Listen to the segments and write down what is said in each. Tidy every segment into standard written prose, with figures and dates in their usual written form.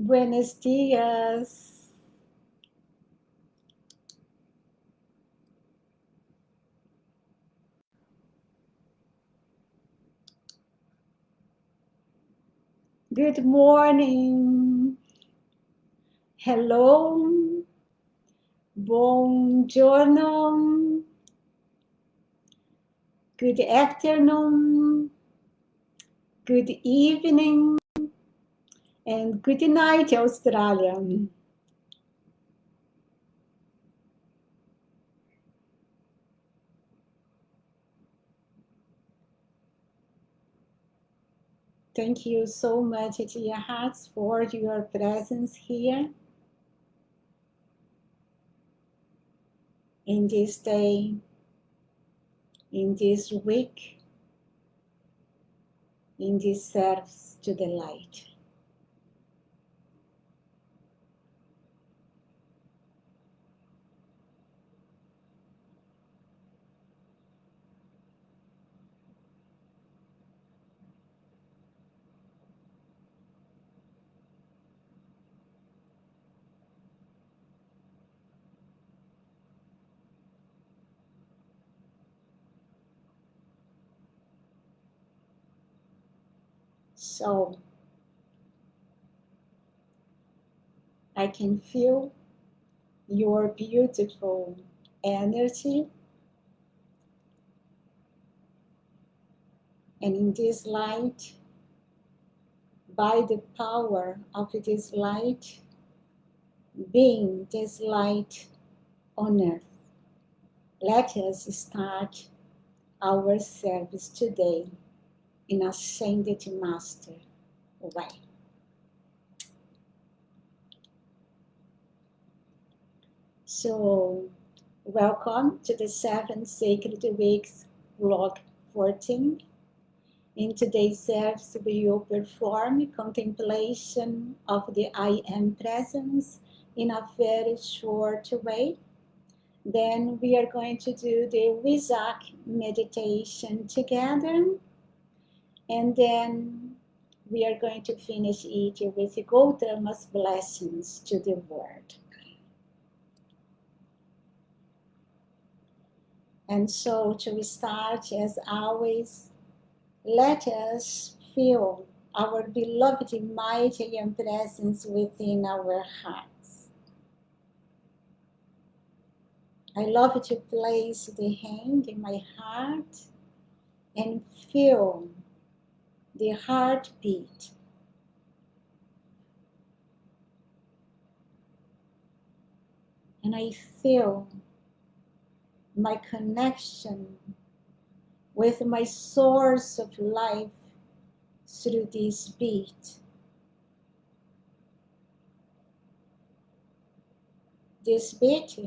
Buenos dias. Good morning. Hello. Buongiorno. Good afternoon. Good evening. And good night, Australia. Thank you so much, dear hearts, for your presence here in this day, in this week, in this service to the light. So I can feel your beautiful energy, and in this light, by the power of this light, being this light on earth, let us start our service today in Ascended Master way. So, welcome to the 7 Sacred Weeks Vlog 14. In today's service, we will perform contemplation of the I Am Presence in a very short way. Then we are going to do the Wesak Meditation together. And then we are going to finish it with Gautama's blessings to the world. And so to start, as always, let us feel our beloved mighty and presence within our hearts. I love to place the hand in my heart and feel the heartbeat. And I feel my connection with my source of life through this beat. This beat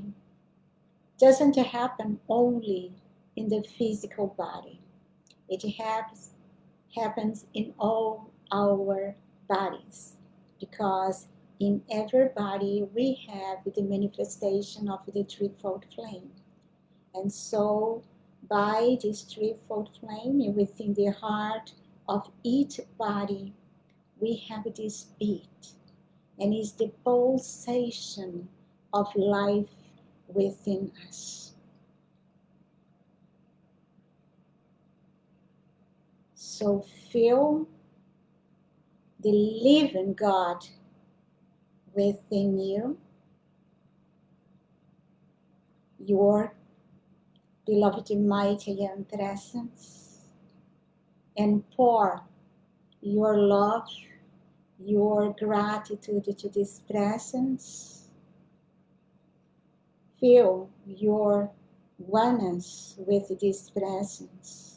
doesn't happen only in the physical body. It happens in all our bodies, because in every body we have the manifestation of the threefold flame. And so by this threefold flame within the heart of each body, we have this beat, and it's the pulsation of life within us. So feel the living God within you, your beloved mighty and presence, and pour your love, your gratitude to this presence. Feel your oneness with this presence.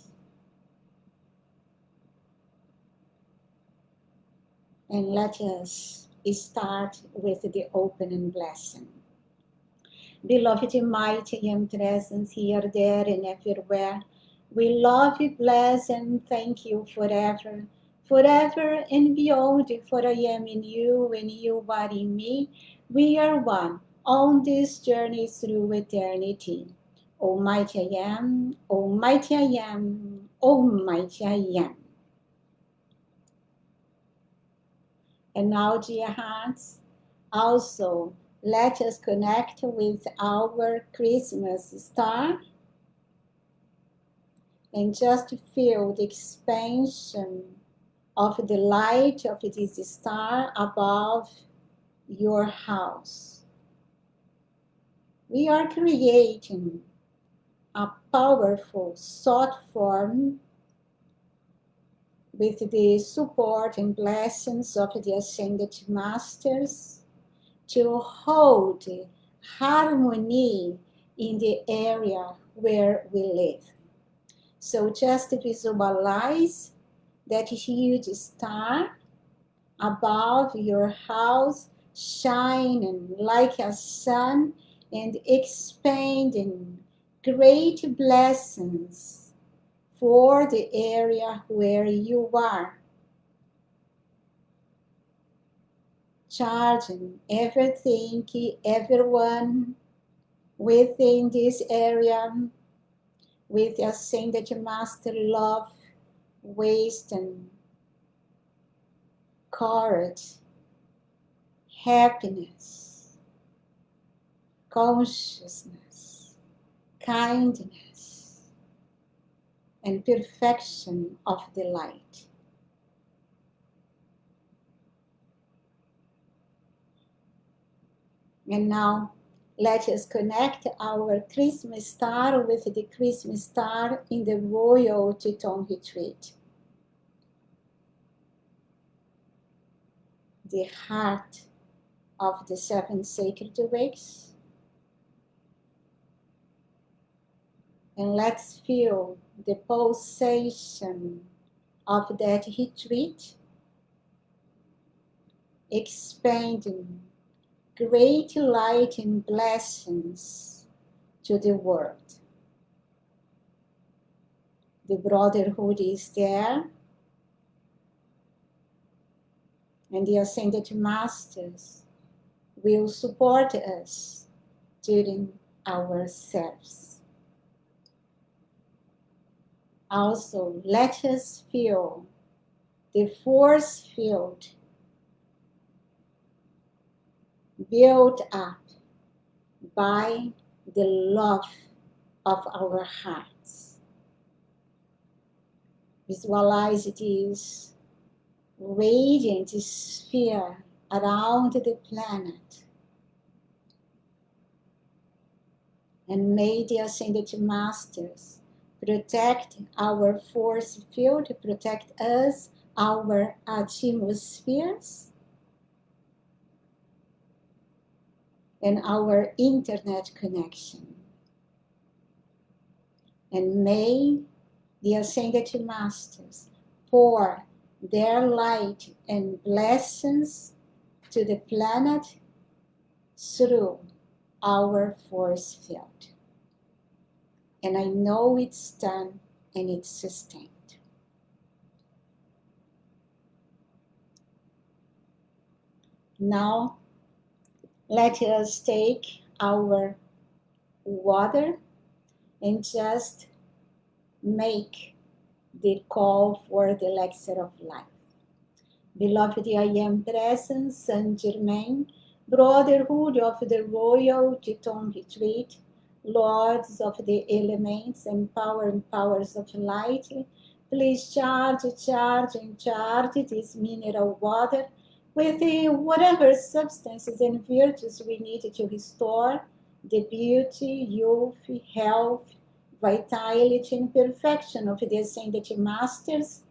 And let us start with the opening blessing. Beloved mighty and presence here, there, and everywhere, we love you, bless, and thank you forever, forever and beyond, for I am in you and you are in me. We are one on this journey through eternity. Almighty I am, Almighty I am, Almighty I am. And now, dear hearts, also let us connect with our Christmas star and just feel the expansion of the light of this star above your house. We are creating a powerful thought form with the support and blessings of the Ascended Masters to hold harmony in the area where we live. So just visualize that huge star above your house shining like a sun and expanding great blessings for the area where you are, charging everything, everyone within this area with Ascended Master love, wisdom, courage, happiness, consciousness, kindness, and perfection of the light. And now, let us connect our Christmas star with the Christmas star in the Royal Teton Retreat. The heart of the 7 sacred weeks. And let's feel the pulsation of that retreat, expanding great light and blessings to the world. The Brotherhood is there, and the Ascended Masters will support us during our service. Also, let us feel the force field built up by the love of our hearts. Visualize this radiant sphere around the planet, and may the Ascended Masters protect our force field, protect us, our atmospheres, and our internet connection. And may the Ascended Masters pour their light and blessings to the planet through our force field. And I know it's done and it's sustained. Now, let us take our water and just make the call for the Elixir of Life. Beloved, I am present, Saint Germain, Brotherhood of the Royal Teton Retreat, Lords of the Elements and powers of light, please charge this mineral water with whatever substances and virtues we need to restore the beauty, youth, health, vitality, and perfection of the Ascended Masters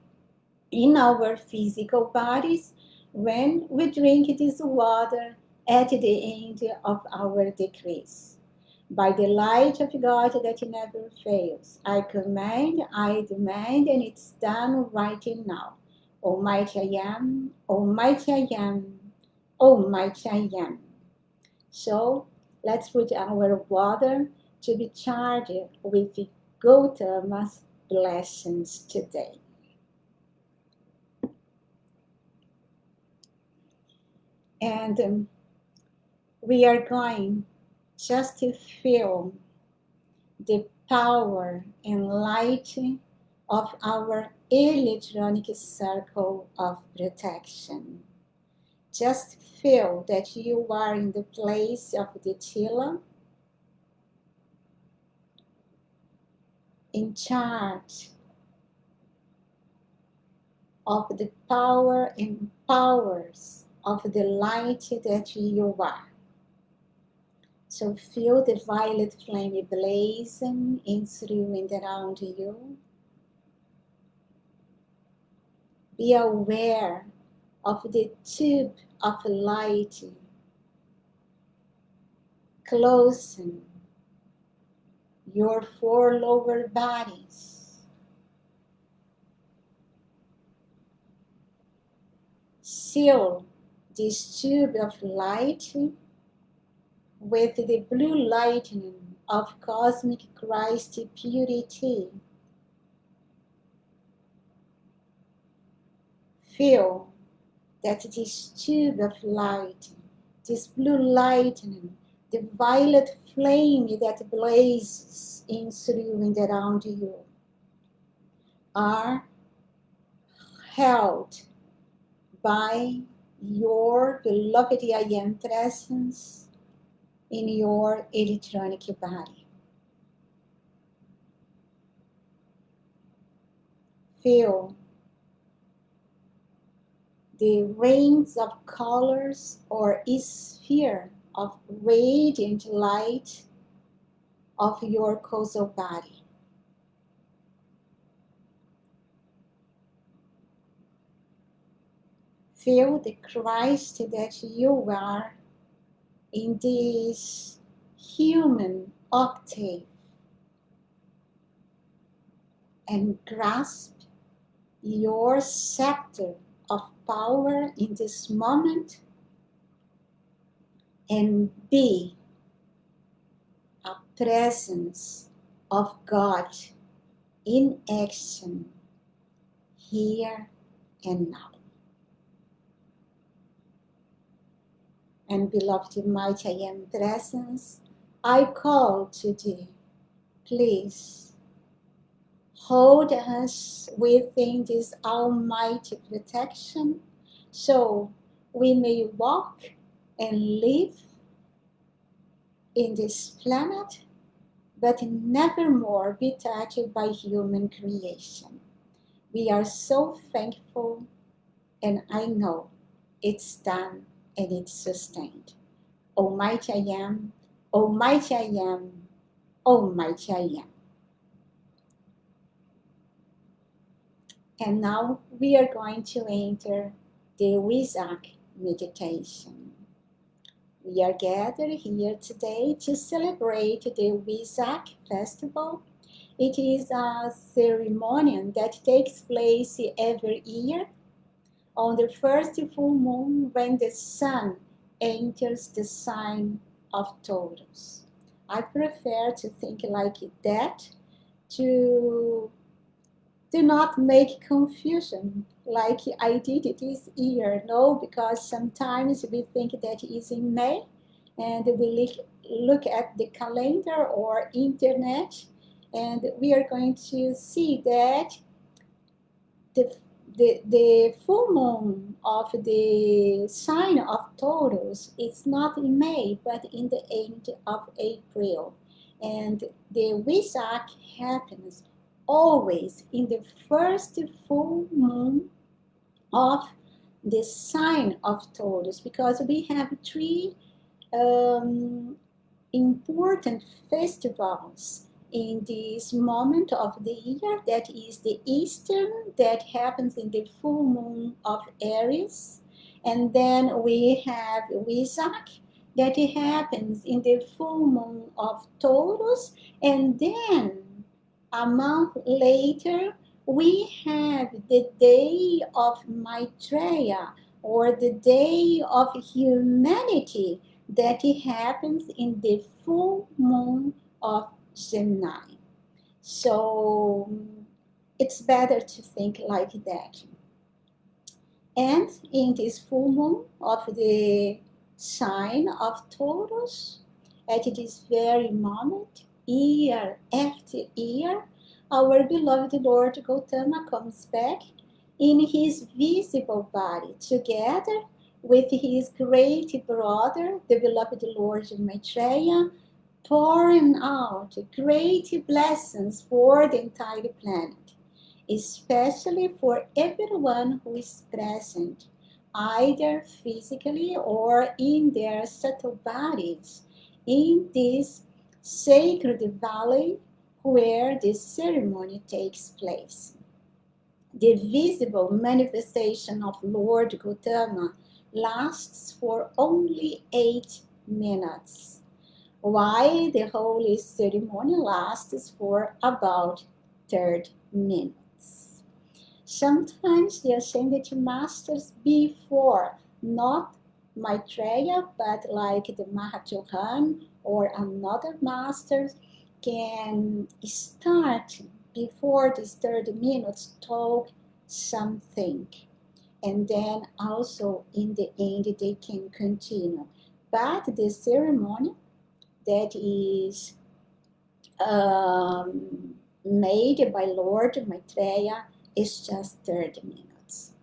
in our physical bodies when we drink this water at the end of our decrease. By the light of God that never fails, I command, I demand, and it's done right now. Almighty I am, Almighty I am, Almighty I am. So let's put our water to be charged with Gautama's blessings today. And we are going just to feel the power and light of our electronic circle of protection. Just feel that you are in the place of the Tila, in charge of the power and powers of the light that you are. So feel the violet flame blazing in through and around you. Be aware of the tube of light closing your four lower bodies. Seal this tube of light with the blue lightning of cosmic Christ purity. Feel that this tube of light, this blue lightning, the violet flame that blazes in through and around you, are held by your beloved I Am presence in your electronic body. Feel the rings of colors or sphere of radiant light of your causal body. Feel the Christ that you are in this human octave and grasp your scepter of power in this moment and be a presence of God in action here and now. And beloved mighty I Am presence, I call to thee, please hold us within this almighty protection so we may walk and live in this planet, but never more be touched by human creation. We are so thankful, and I know it's done and it's sustained. Almighty I Am, Almighty I Am, Almighty I Am. And now we are going to enter the Wesak Meditation. We are gathered here today to celebrate the Wesak Festival. It is a ceremony that takes place every year on the first full moon when the sun enters the sign of Taurus. I prefer to think like that to do not make confusion like I did this year. No, because sometimes we think that is in May and we look at the calendar or internet and we are going to see that the full moon of the sign of Taurus is not in May but in the end of April. And the Wesak happens always in the first full moon of the sign of Taurus, because we have three important festivals in this moment of the year. That is the Easter that happens in the full moon of Aries, and then we have Wesak that happens in the full moon of Taurus, and then a month later, we have the day of Maitreya, or the day of humanity, that happens in the full moon of Gemini. So it's better to think like that. And in this full moon of the sign of Taurus, at this very moment, year after year, our beloved Lord Gautama comes back in his visible body together with his great brother, the beloved Lord Maitreya, pouring out great blessings for the entire planet, especially for everyone who is present, either physically or in their subtle bodies, in this sacred valley where the ceremony takes place. The visible manifestation of Lord Gautama lasts for only 8 minutes, while the holy ceremony lasts for about 30 minutes. Sometimes the ascended masters before, not Maitreya, but like the Mahachohan or another master, can start before these 30 minutes talk something, and then also in the end they can continue. But the ceremony that is made by Lord Maitreya is just 30 minutes.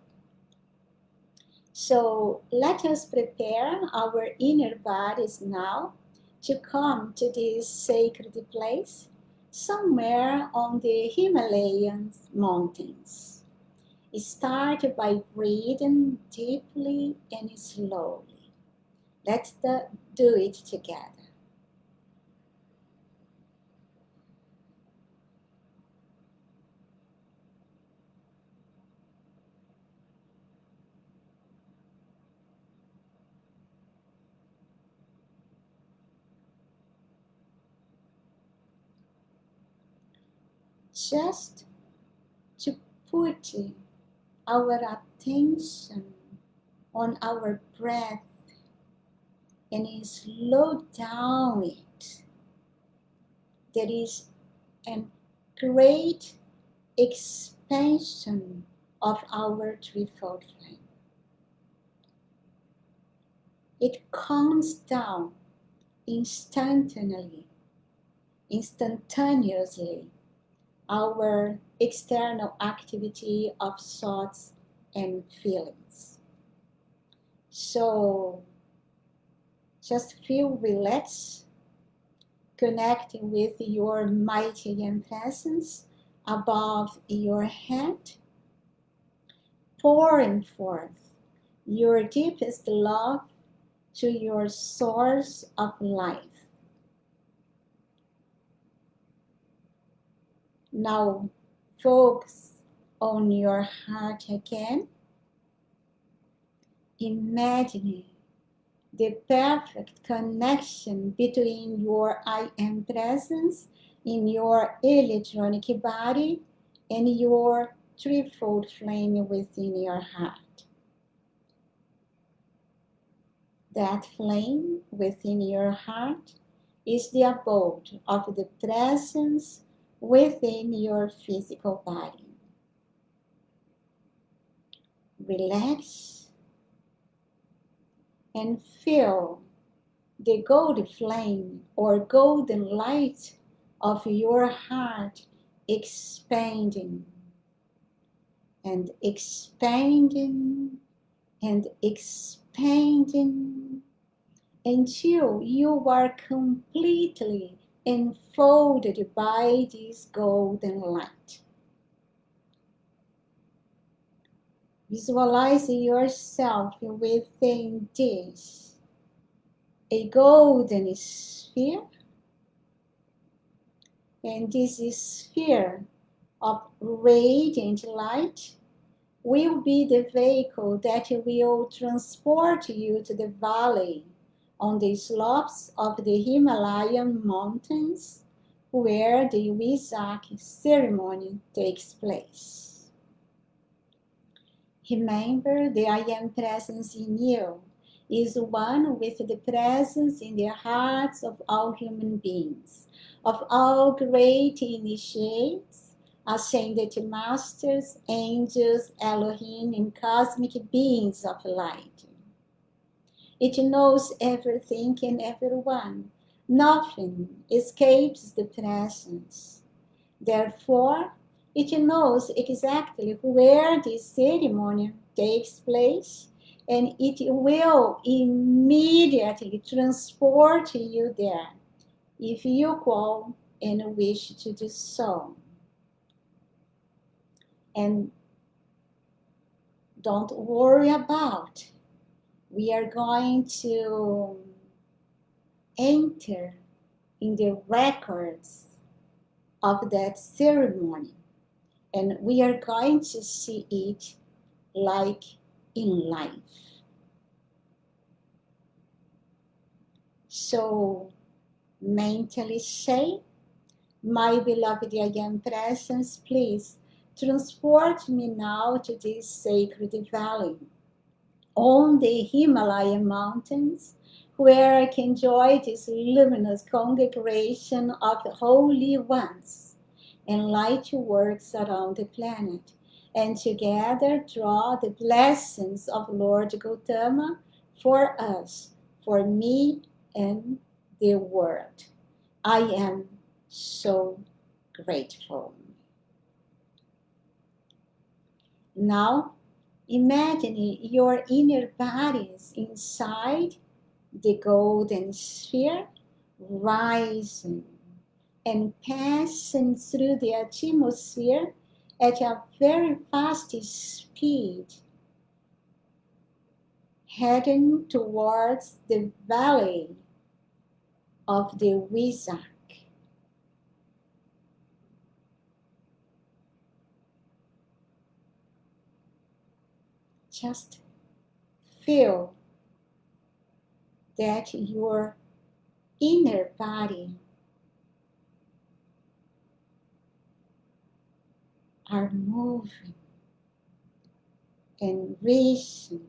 So let us prepare our inner bodies now to come to this sacred place somewhere on the Himalayan mountains. Start by breathing deeply and slowly. Let's do it together. Just to put our attention on our breath and slow down it. There is a great expansion of our threefold flame. It calms down instantaneously our external activity of thoughts and feelings. So just feel relaxed, connecting with your mighty and presence above your head, pouring forth your deepest love to your source of life. Now focus on your heart again. Imagine the perfect connection between your I am presence in your electronic body and your threefold flame within your heart. That flame within your heart is the abode of the presence within your physical body. Relax and feel the gold flame or golden light of your heart expanding and expanding and expanding until you are completely enfolded by this golden light. Visualize yourself within this, a golden sphere, and this sphere of radiant light will be the vehicle that will transport you to the valley on the slopes of the Himalayan mountains where the Wesak ceremony takes place. Remember, the I am presence in you is one with the presence in the hearts of all human beings, of all great initiates, ascended masters, angels, Elohim, and cosmic beings of light. It knows everything and everyone. Nothing escapes the presence. Therefore, it knows exactly where this ceremony takes place and it will immediately transport you there if you call and wish to do so. And don't worry about. We are going to enter in the records of that ceremony, and we are going to see it like in life. So mentally say, my beloved I am presence, please transport me now to this sacred valley on the Himalayan mountains, where I can enjoy this luminous congregation of holy ones and light works around the planet, and together draw the blessings of Lord Gautama for us, for me and the world. I am so grateful. Now, imagine your inner bodies inside the golden sphere, rising and passing through the atmosphere at a very fast speed, heading towards the valley of the Wesak. Just feel that your inner body are moving and reaching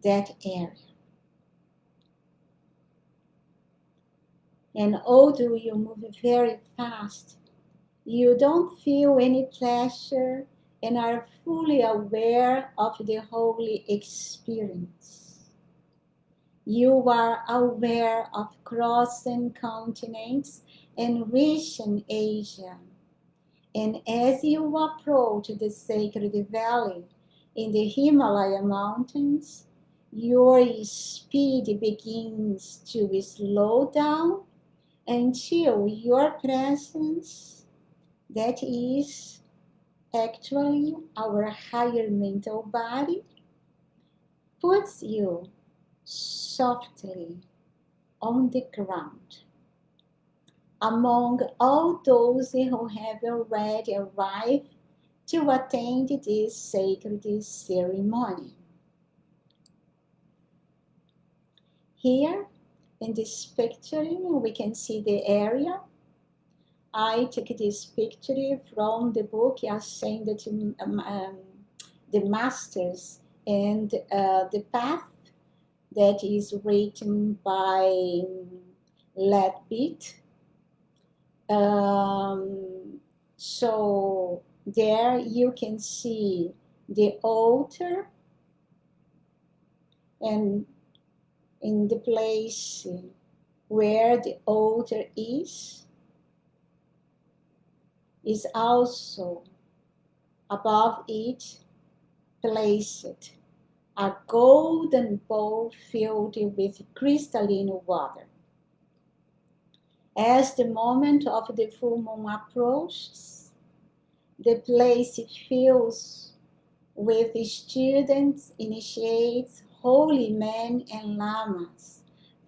that area. And although you move very fast, you don't feel any pleasure and are fully aware of the holy experience. You are aware of crossing continents and reaching Asia. And as you approach the sacred valley in the Himalayan mountains, your speed begins to slow down until your presence, that is actually our higher mental body, puts you softly on the ground among all those who have already arrived to attend this sacred ceremony. Here in this picture, we can see the area. I took this picture from the book Ascended the Masters and the Path, that is written by Ledbeat. So there you can see the altar, and in the place where the altar is also above it placed a golden bowl filled with crystalline water. As the moment of the full moon approaches, the place fills with students, initiates, holy men and lamas,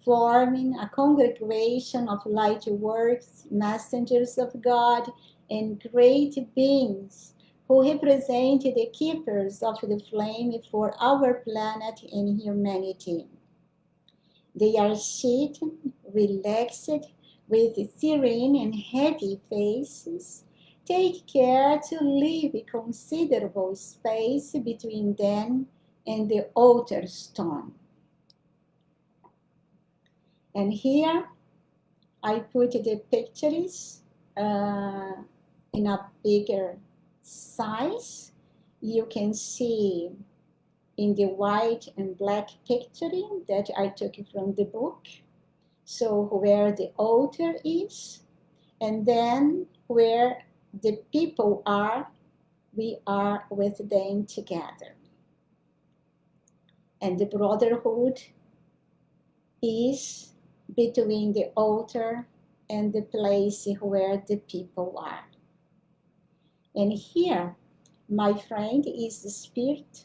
forming a congregation of light works, messengers of God, and great beings who represent the keepers of the flame for our planet and humanity. They are sitting, relaxed, with serene and heavy faces. Take care to leave a considerable space between them and the altar stone. And here I put the pictures in a bigger size. You can see in the white and black picture that I took from the book. So where the altar is, and then where the people are, we are with them together. And the brotherhood is between the altar and the place where the people are. And here, my friend is the spirit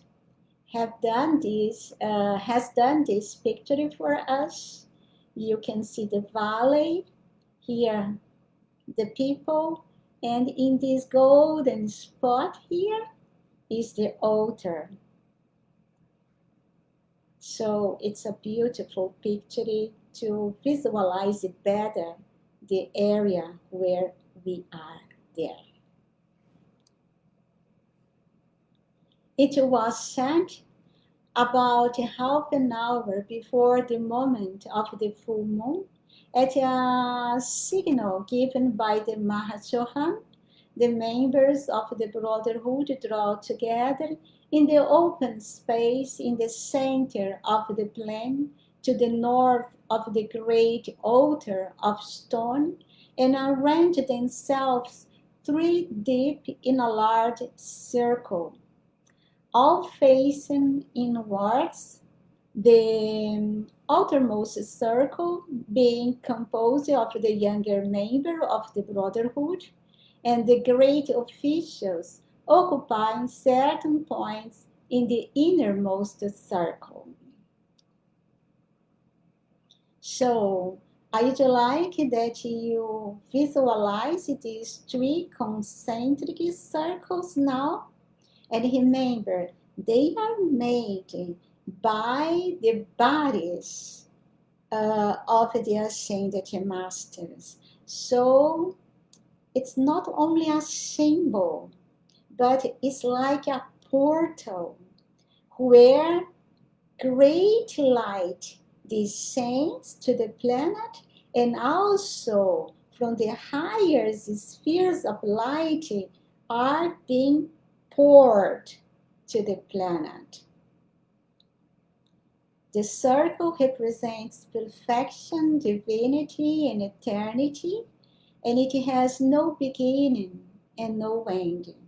has done this picture for us. You can see the valley here, the people, and in this golden spot here is the altar. So it's a beautiful picture to visualize it better, the area where we are there. It was sent about half an hour before the moment of the full moon, at a signal given by the Mahachohan. The members of the Brotherhood draw together in the open space in the center of the plain to the north of the great altar of stone and arrange themselves 3 deep in a large circle, all facing inwards, the outermost circle being composed of the younger member of the Brotherhood and the great officials occupying certain points in the innermost circle. So I'd like that you visualize these 3 concentric circles now. And remember, they are made by the bodies of the Ascended Masters. So it's not only a symbol, but it's like a portal where great light descends to the planet, and also from the higher spheres of light are being poured to the planet. The circle represents perfection, divinity, and eternity, and it has no beginning and no ending.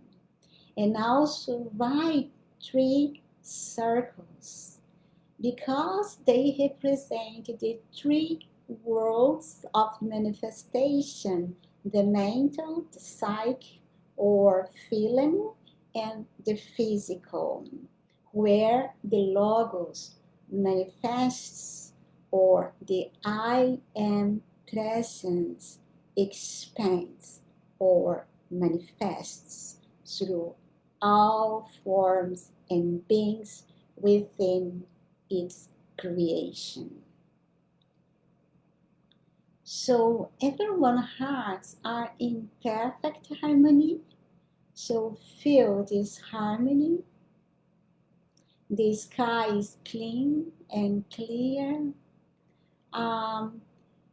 And also write 3 circles because they represent the 3 worlds of manifestation: the mental, the psyche or feeling, and the physical, where the Logos manifests, or the I Am presence expands or manifests through all forms and beings within its creation. So everyone's hearts are in perfect harmony. So feel this harmony. The sky is clean and clear.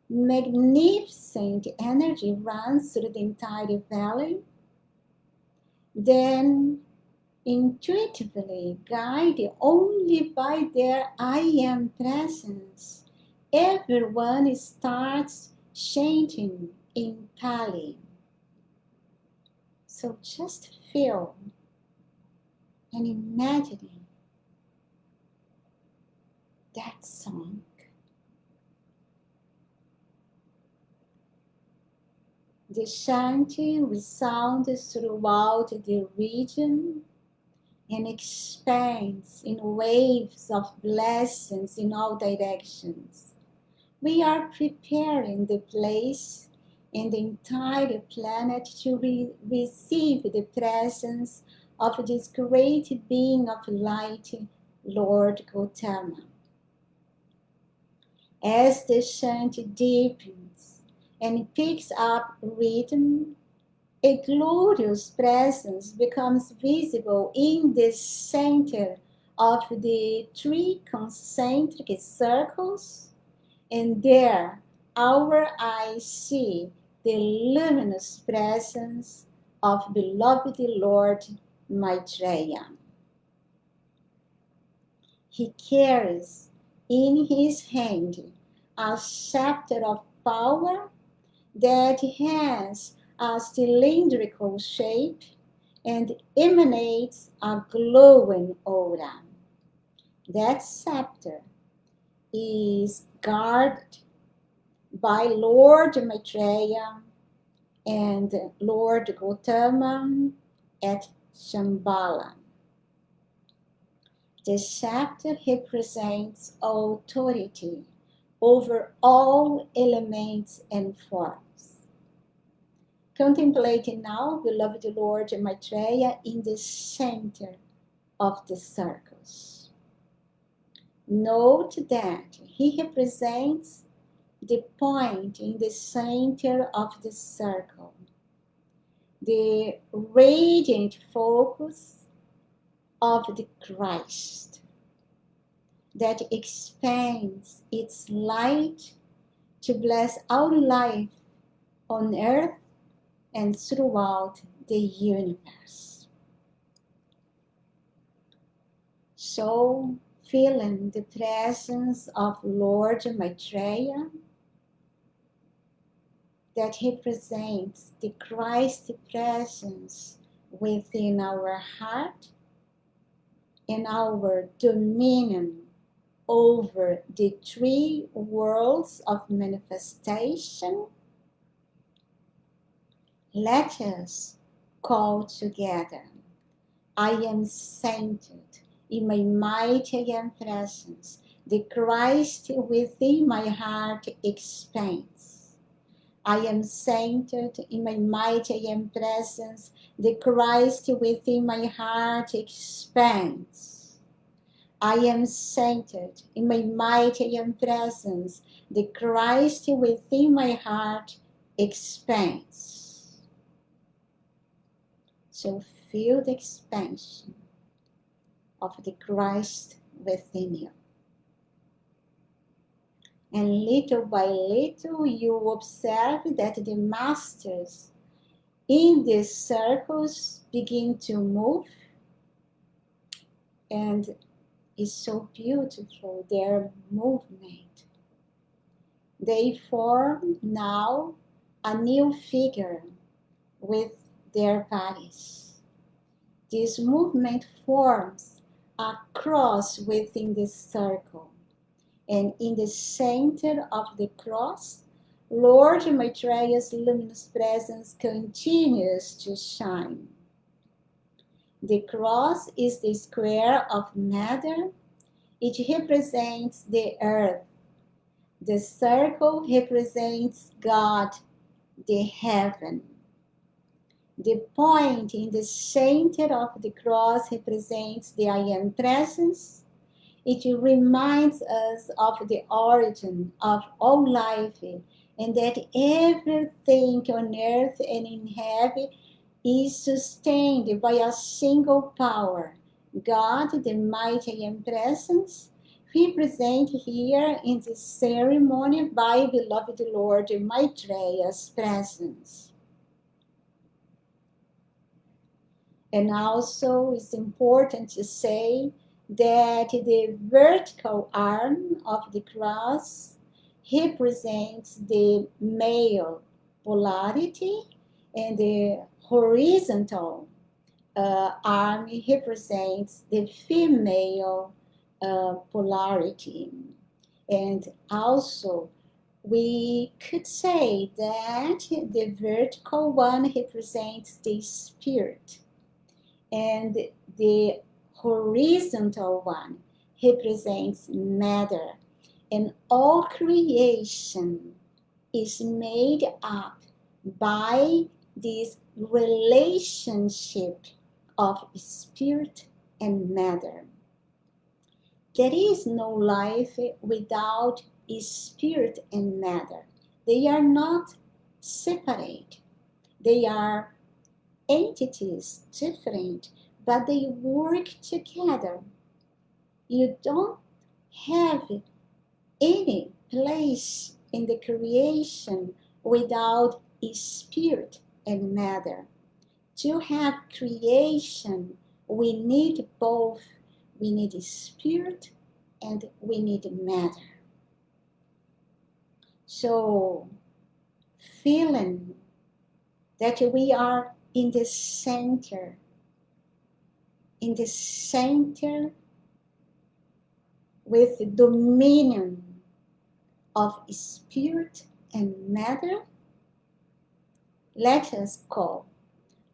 Magnificent energy runs through the entire valley. Then intuitively guided only by their I Am presence, everyone starts chanting in Pali. So just feel and imagine that song. The chanting resounds throughout the region and expands in waves of blessings in all directions. We are preparing the place and the entire planet to receive the presence of this great being of light, Lord Gautama. As the chant deepens and picks up rhythm, a glorious presence becomes visible in the center of the 3 concentric circles, and there our eyes see the luminous presence of beloved Lord Maitreya. He carries in his hand a scepter of power that has a cylindrical shape and emanates a glowing aura. That scepter is guarded by Lord Maitreya and Lord Gautama at Shambhala. The scepter represents authority over all elements and forms. Contemplating now, beloved Lord Maitreya in the center of the circles. Note that he represents the point in the center of the circle, the radiant focus of the Christ that expands its light to bless our life on earth and throughout the universe. So, feeling the presence of Lord Maitreya that represents the Christ presence within our heart and our dominion over the three worlds of manifestation, let us call together. I am centered in my mighty and presence. The Christ within my heart expands. I am centered in my mighty and presence. The Christ within my heart expands. I am centered in my mighty and presence. The Christ within my heart expands. So feel the expansion of the Christ within you. And little by little you observe that the masters in these circles begin to move, and it's so beautiful, their movement. They form now a new figure with their bodies. This movement forms a cross within the circle. And in the center of the cross, Lord Maitreya's luminous presence continues to shine. The cross is the square of matter. It represents the earth. The circle represents God, the heaven. The point in the center of the cross represents the I Am presence. It reminds us of the origin of all life and that everything on earth and in heaven is sustained by a single power, God, the mighty and presence, represented here in this ceremony by beloved Lord Maitreya's presence. And also it's important to say that the vertical arm of the cross represents the male polarity and the horizontal arm represents the female polarity. And also we could say that the vertical one represents the spirit and the horizontal one represents matter, and all creation is made up by this relationship of spirit and matter. There is no life without spirit and matter. They are not separate. They are entities different, but they work together. You don't have any place in the creation without spirit and matter. To have creation, we need both. We need spirit and we need matter. So, feeling that we are in the center with dominion of spirit and matter, let us call,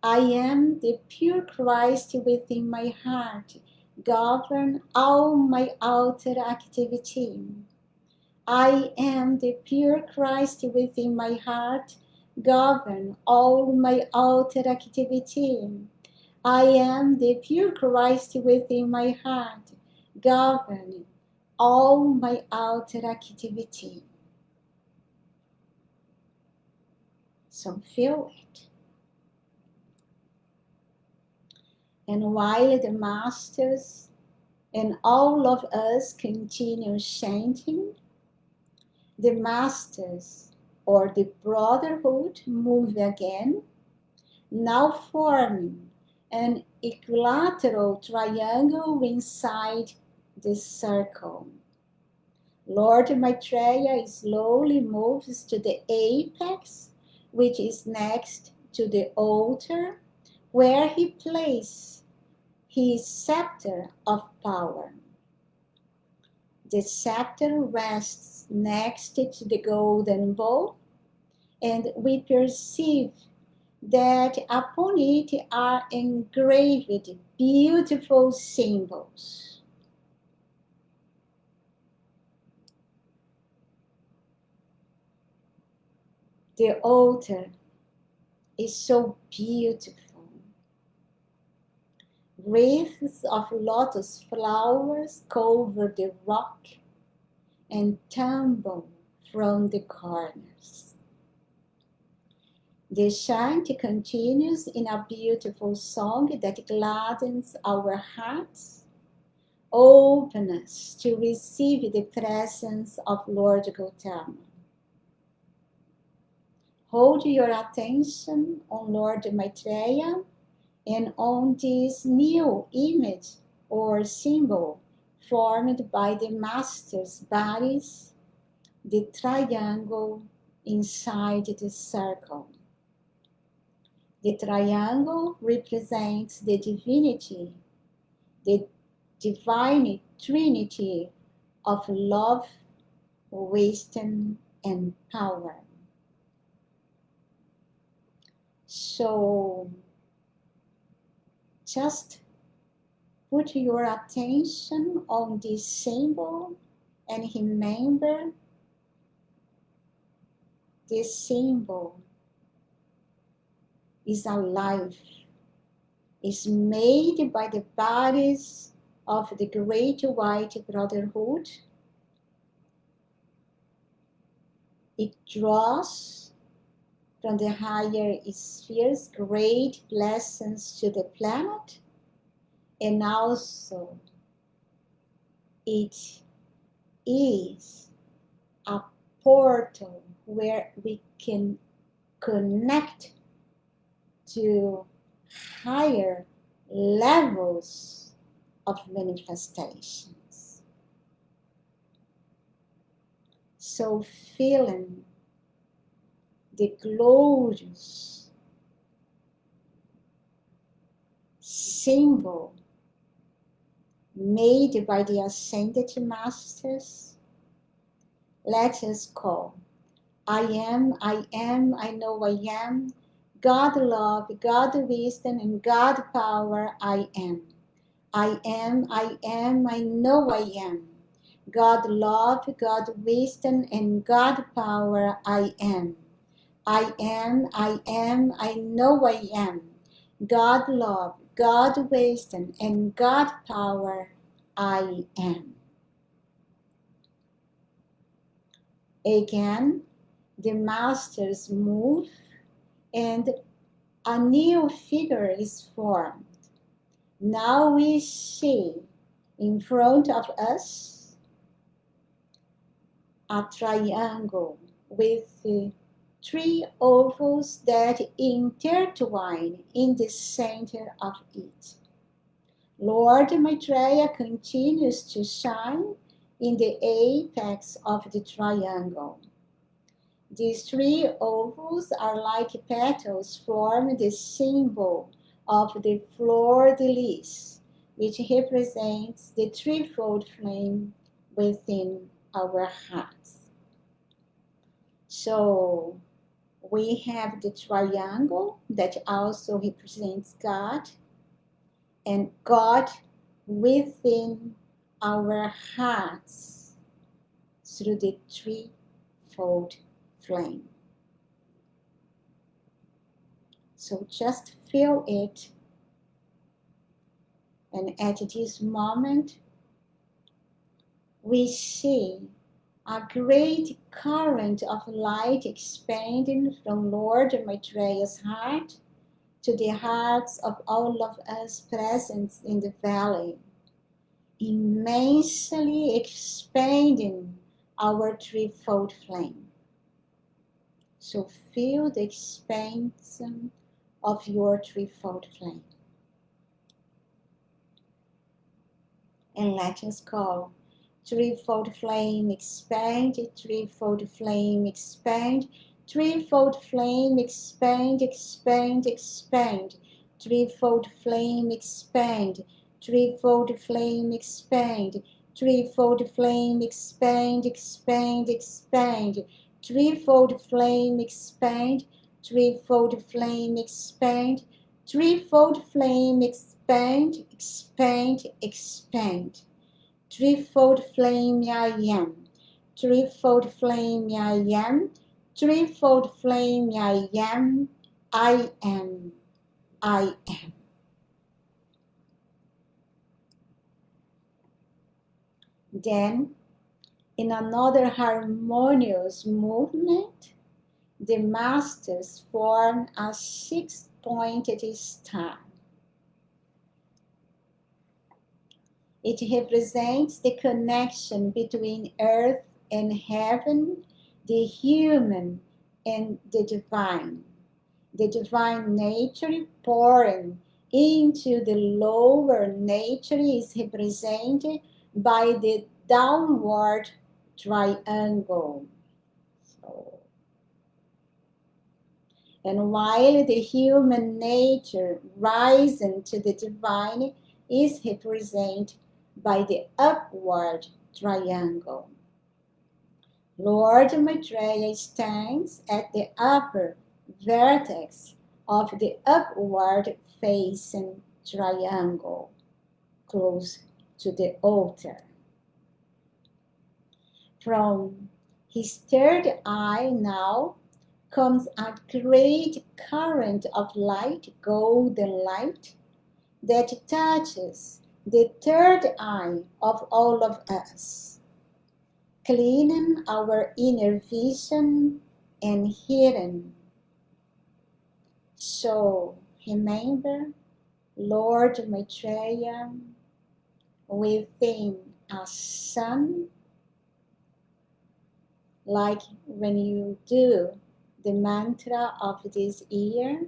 I am the pure Christ within my heart, govern all my outer activity. I am the pure Christ within my heart, govern all my outer activity. I am the pure Christ within my heart, govern all my outer activity. So feel it. And while the masters and all of us continue chanting, the masters or the brotherhood move again, now forming an equilateral triangle inside the circle. Lord Maitreya slowly moves to the apex, which is next to the altar, where he places his scepter of power. The scepter rests next to the golden bowl, and we perceive that upon it are engraved beautiful symbols. The altar is so beautiful. Wreaths of lotus flowers cover the rock and tumble from the corners. The chant continues in a beautiful song that gladdens our hearts, open us to receive the presence of Lord Gautama. Hold your attention on Lord Maitreya and on this new image or symbol formed by the master's bodies, the triangle inside the circle. The triangle represents the divinity, the divine trinity of love, wisdom, and power. So just put your attention on this symbol and remember this symbol is alive, is made by the bodies of the Great White Brotherhood. It draws from the higher spheres great blessings to the planet, and also it is a portal where we can connect to higher levels of manifestations. So feeling the glorious symbol made by the Ascended Masters, let us call, I am, I know I am, God love, God wisdom, and God power, I am. I am, I know I am. God love, God wisdom, and God power, I am. I am, I know I am. God love, God wisdom, and God power, I am. Again, the masters move and a new figure is formed. Now we see in front of us a triangle with three ovals that intertwine in the center of it. Lord Maitreya continues to shine in the apex of the triangle. These three ovals are like petals form the symbol of the fleur de lis, which represents the threefold flame within our hearts. So we have the triangle that also represents God, and God within our hearts through the threefold flame. So just feel it, and at this moment we see a great current of light expanding from Lord Maitreya's heart to the hearts of all of us present in the valley, immensely expanding our threefold flame. So feel the expansion of your threefold flame. And let us call: threefold flame expand, threefold flame expand, threefold flame expand, expand, expand, threefold flame expand, threefold flame expand, threefold flame expand, expand, expand, threefold flame expand, threefold flame expand, threefold flame expand, expand, expand. Threefold flame I am, threefold flame I am, threefold flame I am, I am, I am. Then, in another harmonious movement, the masters form a six-pointed star. It represents the connection between earth and heaven, the human and the divine nature pouring into the lower nature is represented by the downward triangle. And while the human nature rising to the divine is represented by the upward triangle. Lord Maitreya stands at the upper vertex of the upward facing triangle, close to the altar. From his third eye now comes a great current of light, golden light, that touches the third eye of all of us, cleaning our inner vision and hearing. So remember Lord Maitreya within a sun, like when you do the mantra of this year,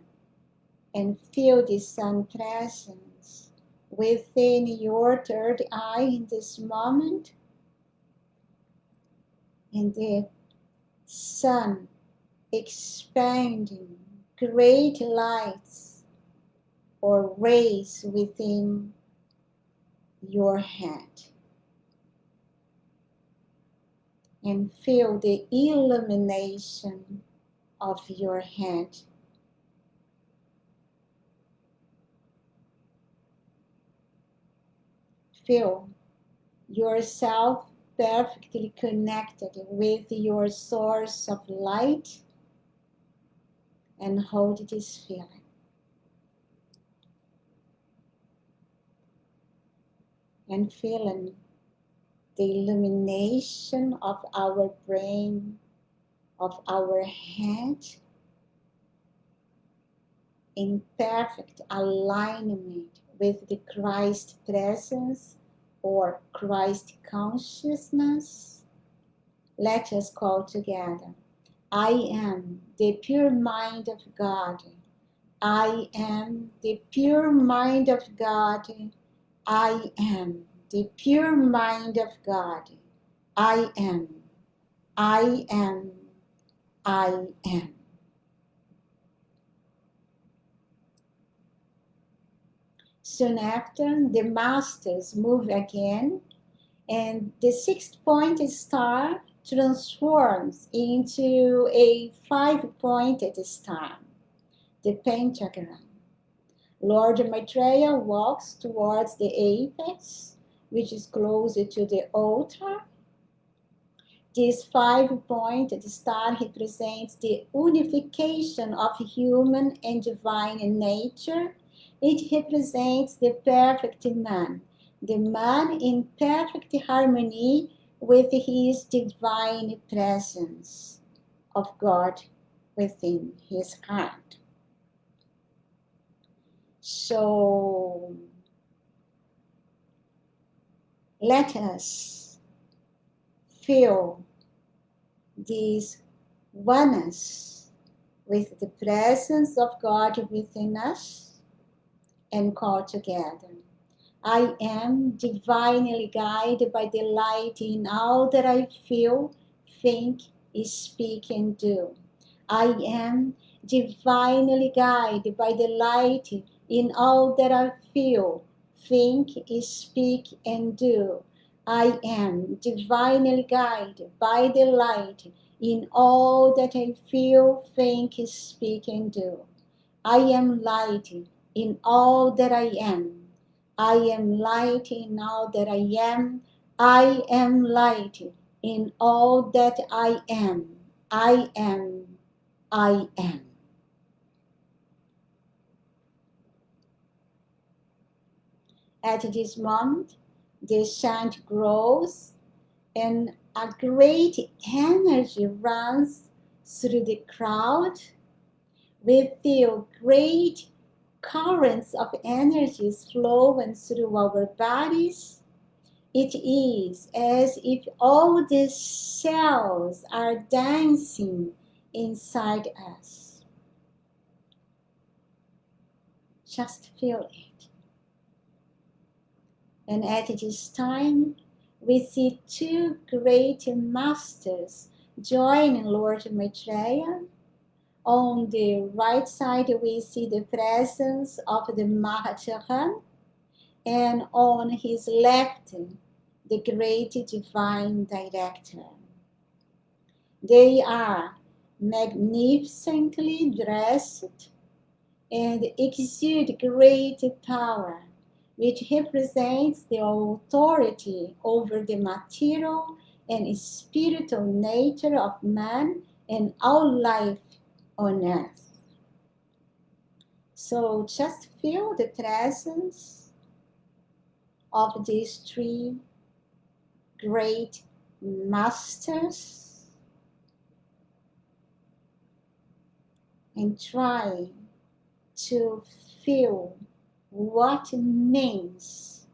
and feel the sun presence within your third eye in this moment, and the sun expanding great lights or rays within your head. And feel the illumination of your head. Feel yourself perfectly connected with your source of light, and hold this feeling. And feeling the illumination of our brain, of our head, in perfect alignment with the Christ presence or Christ consciousness. Let us call together: I am the pure mind of God. I am the pure mind of God. I am the pure mind of God. I am, I am, I am. Soon after, the masters move again And the 6-pointed star transforms into a 5-pointed star, the pentagram. Lord Maitreya walks towards the apex, which is closer to the altar. This 5-pointed star represents the unification of human and divine nature. It represents the perfect man, the man in perfect harmony with his divine presence of God within his heart. So let us feel this oneness with the presence of God within us and call together. I am divinely guided by the light in all that I feel, think, speak, and do. I am divinely guided by the light in all that I feel, think, speak, and do. I am divinely guided by the light in all that I feel, think, speak, and do. I am light in all that I am. I am light in all that I am. I am light in all that I am. I am. I am. At this moment, the chant grows and a great energy runs through the crowd. We feel great currents of energies flowing through our bodies. It is as if all the cells are dancing inside us. Just feel it. And at this time, we see two great masters joining Lord Maitreya. On the right side, we see the presence of the Mahacharan, and on his left, the great divine director. They are magnificently dressed and exude great power, which represents the authority over the material and spiritual nature of man and all life on earth. So just feel the presence of these three great masters and try to feel what means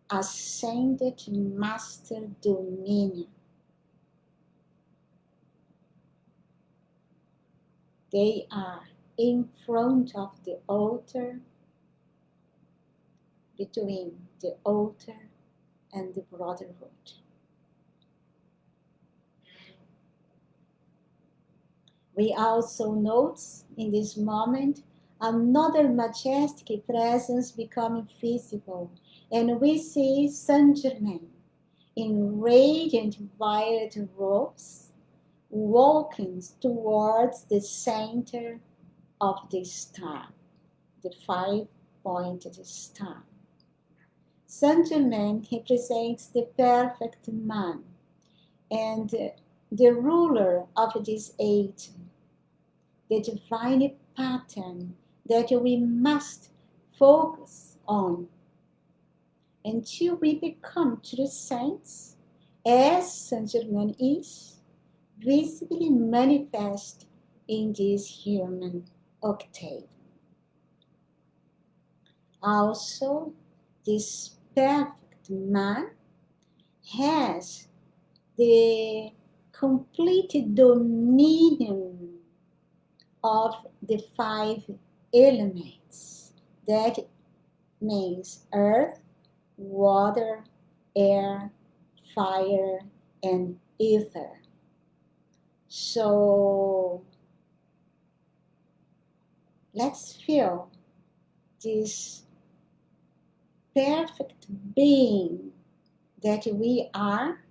ascended master dominion. They are in front of the altar, between the altar and the brotherhood. We also note in this moment another majestic presence becoming visible, and we see Saint Germain in radiant violet robes walking towards the center of the star, the 5-pointed star. Saint Germain represents the perfect man and the ruler of this age, the divine pattern that we must focus on until we become true saints, as Saint Germain is, visibly manifest in this human octave. Also, this perfect man has the complete dominion of the 5 elements. That means earth, water, air, fire, and ether. So let's feel this perfect being that we are,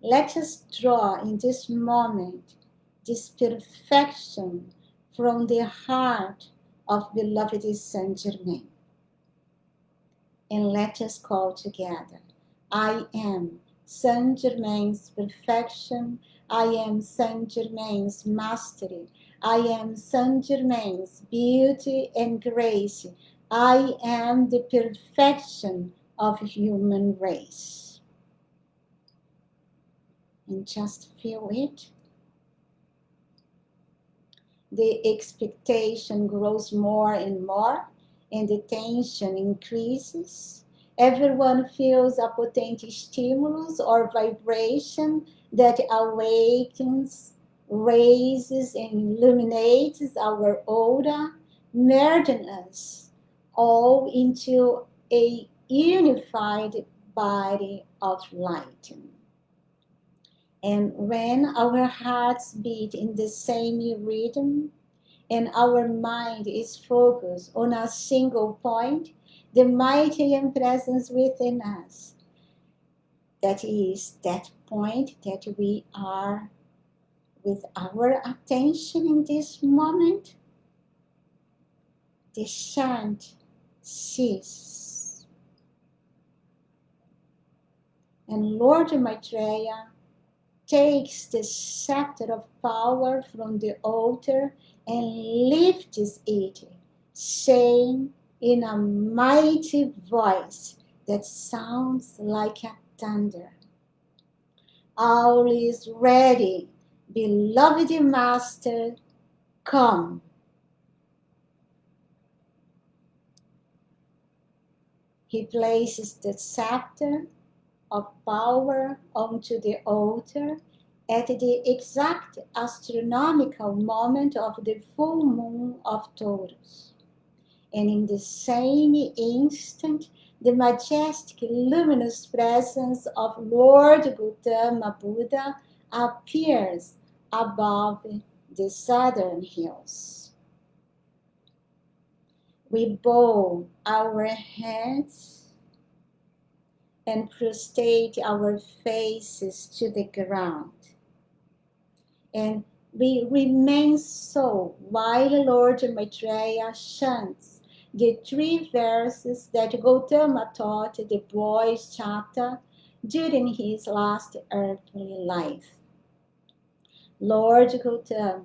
let us draw in this moment this perfection from the heart of beloved Saint Germain. And let us call together, I am Saint Germain's perfection, I am Saint Germain's mastery, I am Saint Germain's beauty and grace, I am the perfection of human race. And just feel it. The expectation grows more and more, and the tension increases. Everyone feels a potent stimulus or vibration that awakens, raises, and illuminates our aura, merging us all into a unified body of light. And when our hearts beat in the same rhythm and our mind is focused on a single point, the mighty presence within us, that is that point that we are with our attention in this moment, the chant ceases. And Lord Maitreya takes the scepter of power from the altar and lifts it, saying in a mighty voice that sounds like a thunder, all is ready, beloved Master, come. He places the scepter of power onto the altar at the exact astronomical moment of the full moon of Taurus. And in the same instant, the majestic luminous presence of Lord Gautama Buddha appears above the southern hills. We bow our heads and prostrate our faces to the ground. And we remain so while Lord Maitreya chants the 3 verses that Gautama taught the boys' chapter during his last earthly life. Lord Gautama,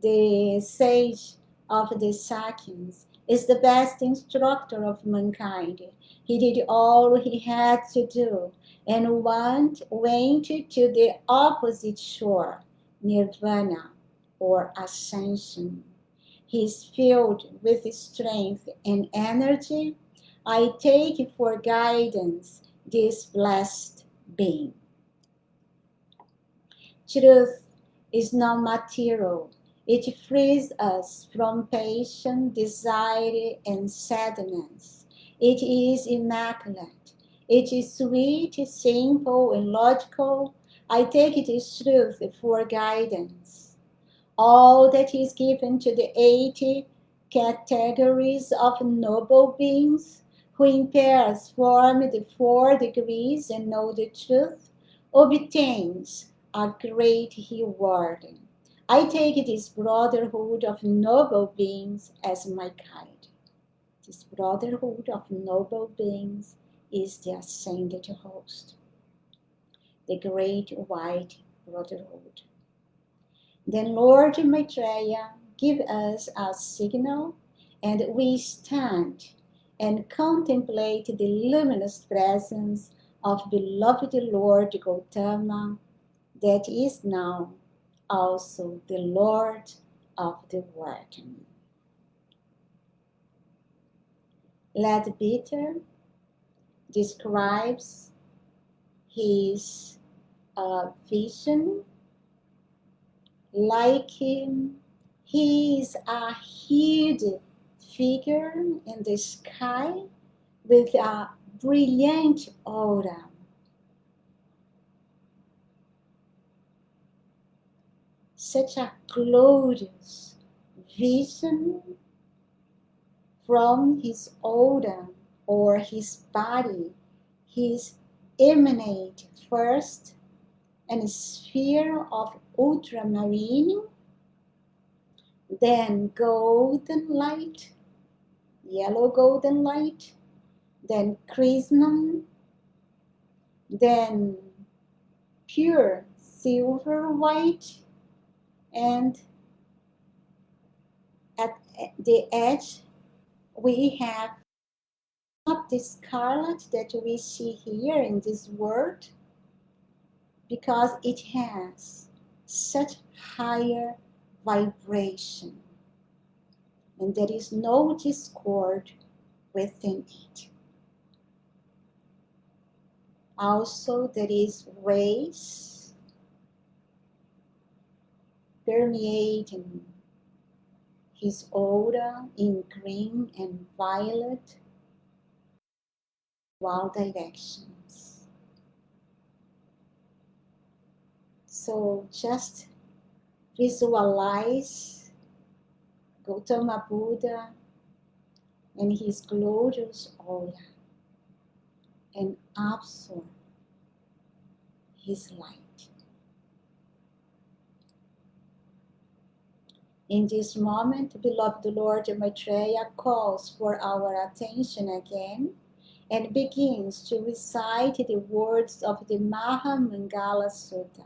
the sage of the Sakyas, is the best instructor of mankind. He did all he had to do and went to the opposite shore, nirvana or ascension. He is filled with strength and energy. I take for guidance this blessed being. Truth is not material. It frees us from passion, desire, and sadness. It is immaculate. It is sweet, simple, and logical. I take this truth for guidance. All that is given to the 80 categories of noble beings who in pairs form the 4 degrees and know the truth obtains a great reward. I take this brotherhood of noble beings as my guide. This brotherhood of noble beings is the ascended host, the great white brotherhood. Then Lord Maitreya give us a signal, and we stand and contemplate the luminous presence of beloved Lord Gautama, that is now also the Lord of the world. Leadbeater describes his vision like he is a huge figure in the sky with a brilliant aura. Such a glorious vision from his aura or his body. His emanate first a sphere of ultramarine, then golden light, yellow golden light, then chrism, then pure silver white, and at the edge we have not the scarlet that we see here in this world, because it has such higher vibration and there is no discord within it. Also, there is rays permeating his aura in green and violet, all directions. So just visualize Gautama Buddha and his glorious aura and absorb his light. In this moment, beloved Lord Maitreya calls for our attention again and begins to recite the words of the Mahamangala Sutta.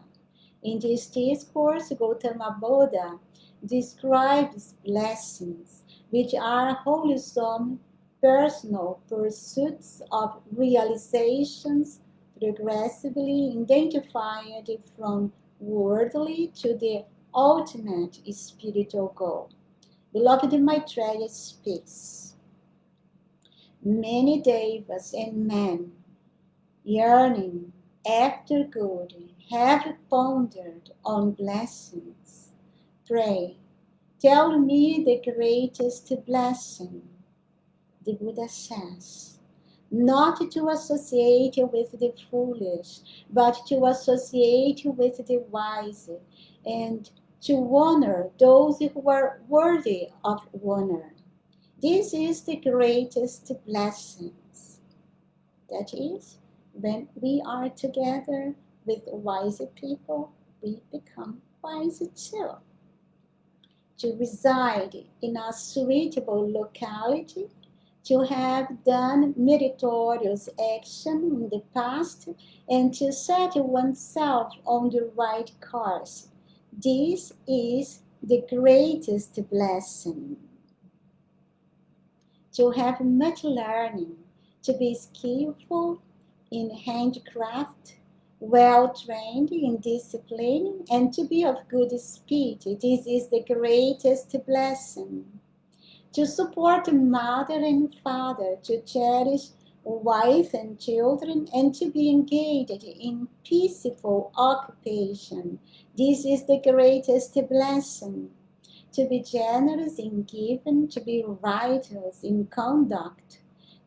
In this discourse, Gautama Buddha describes blessings, which are wholesome personal pursuits of realizations progressively identified from worldly to the ultimate spiritual goal. Beloved Maitreya speaks. Many devas and men yearning after good have pondered on blessings. Pray, tell me the greatest blessing. The Buddha says, not to associate with the foolish, but to associate with the wise, and to honor those who are worthy of honor. This is the greatest blessings. That is, when we are together with wise people, we become wise too. To reside in a suitable locality, to have done meritorious action in the past, and to set oneself on the right course. This is the greatest blessing. To have much learning, to be skillful in handcraft, well trained in discipline, and to be of good speech. This is the greatest blessing. To support mother and father, to cherish wife and children, and to be engaged in peaceful occupation. This is the greatest blessing. To be generous in giving, to be righteous in conduct,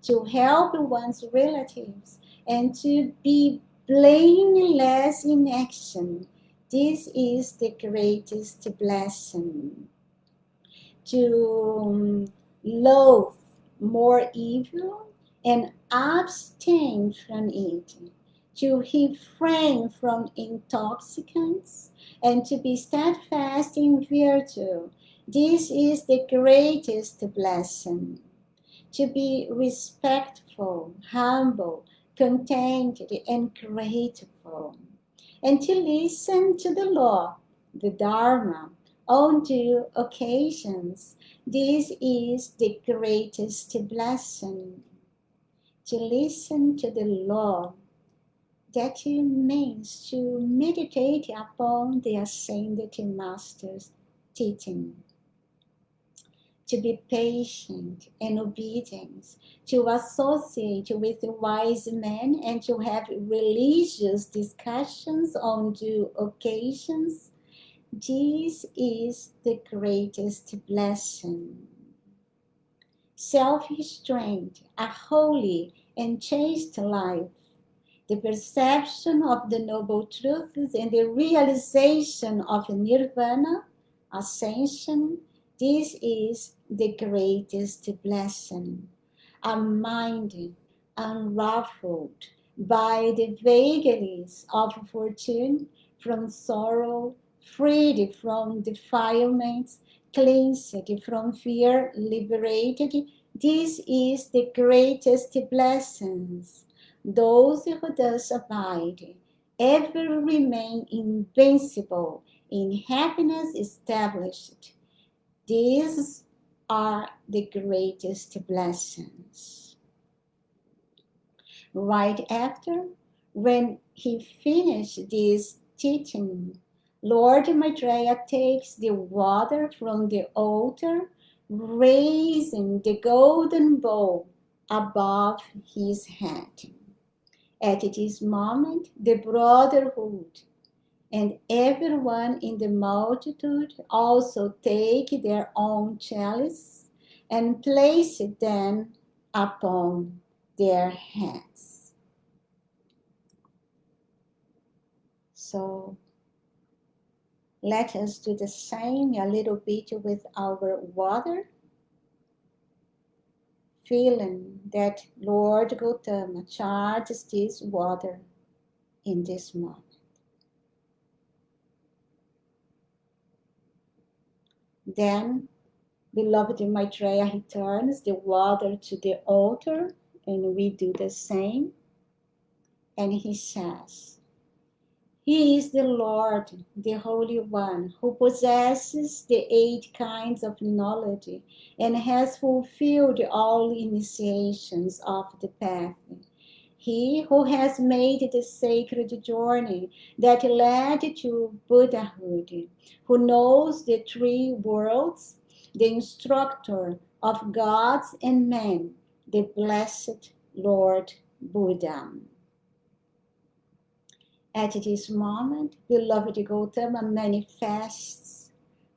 to help one's relatives, and to be blameless in action. This is the greatest blessing. To loathe more evil and abstain from it, to refrain from intoxicants, and to be steadfast in virtue. This is the greatest blessing. To be respectful, humble, contented, and grateful, and to listen to the law, the Dharma, on due occasions. This is the greatest blessing. To listen to the law, that means to meditate upon the Ascended Master's teaching. To be patient and obedient, to associate with wise men, and to have religious discussions on due occasions. This is the greatest blessing. Self-restraint, a holy and chaste life, the perception of the noble truths and the realization of nirvana, ascension, this is the greatest blessing. A mind unruffled, by the vagaries of fortune, from sorrow, freed from defilements, cleansed from fear, liberated. This is the greatest blessings. Those who thus abide ever remain invincible in happiness established. These are the greatest blessings. Right after, when he finished this teaching, Lord Maitreya takes the water from the altar, raising the golden bowl above his head. At this moment, the brotherhood and everyone in the multitude also take their own chalice and place them upon their heads. So let us do the same a little bit with our water, feeling that Lord Gautama charges this water in this moment. Then, beloved Maitreya returns the water to the altar, and we do the same. And he says, He is the Lord, the Holy One, who possesses the 8 kinds of knowledge and has fulfilled all initiations of the path. He who has made the sacred journey that led to Buddhahood, who knows the 3 worlds, the instructor of gods and men, the blessed Lord Buddha. At this moment, beloved Gautama manifests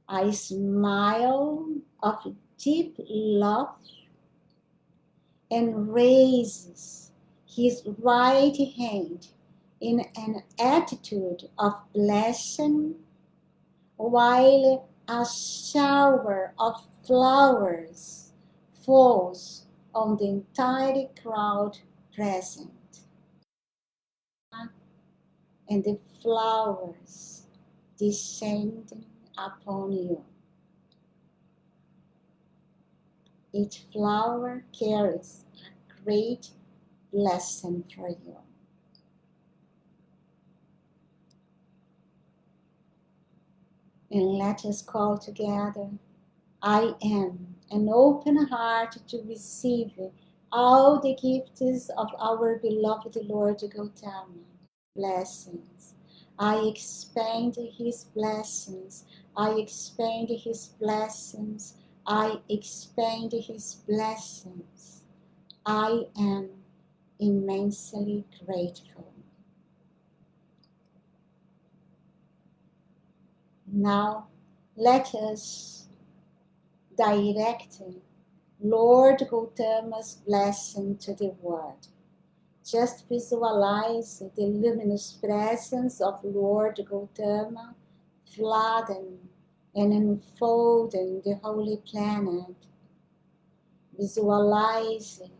a smile of deep love and raises his right hand in an attitude of blessing, while a shower of flowers falls on the entire crowd present. And the flowers descending upon you. Each flower carries a great blessing for you. And let us call together, I am an open heart to receive all the gifts of our beloved Lord Gautama. Blessings. I expand his blessings. I expand his blessings. I expand his blessings. I am immensely grateful. Now, let us direct Lord Gautama's blessing to the world. Just visualize the luminous presence of Lord Gautama flooding and unfolding the holy planet. Visualizing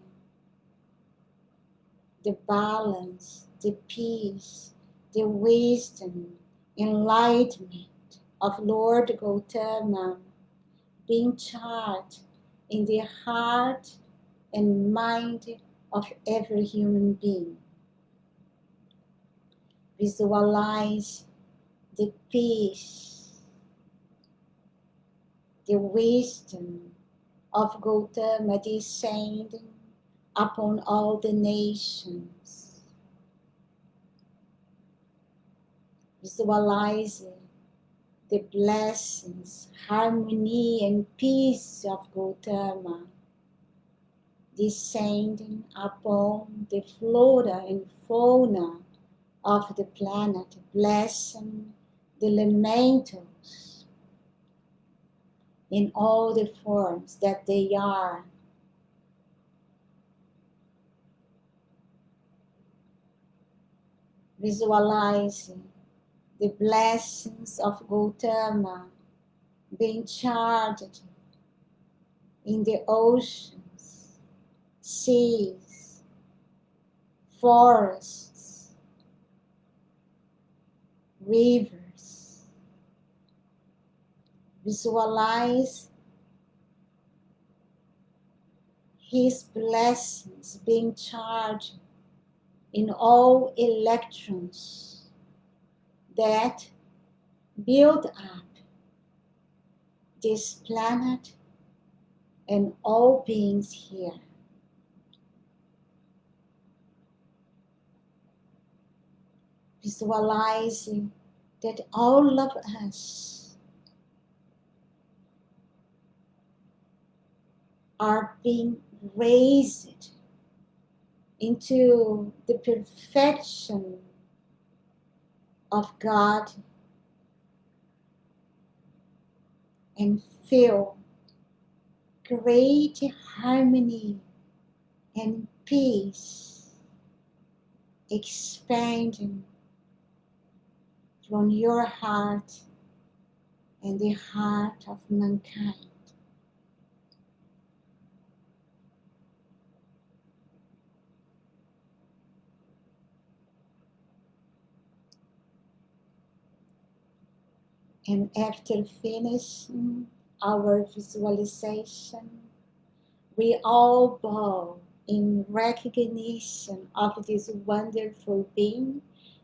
the balance, the peace, the wisdom, enlightenment of Lord Gautama being charged in the heart and mind of every human being. Visualize the peace, the wisdom of Gautama descending upon all the nations. Visualizing the blessings, harmony, and peace of Gautama descending upon the flora and fauna of the planet, blessing the elementals in all the forms that they are. Visualizing the blessings of Gautama being charged in the oceans, seas, forests, rivers. Visualize His blessings being charged in all electrons that build up this planet and all beings here. Visualizing that all of us are being raised into the perfection of God and feel great harmony and peace expanding from your heart and the heart of mankind. And after finishing our visualization, we all bow in recognition of this wonderful being,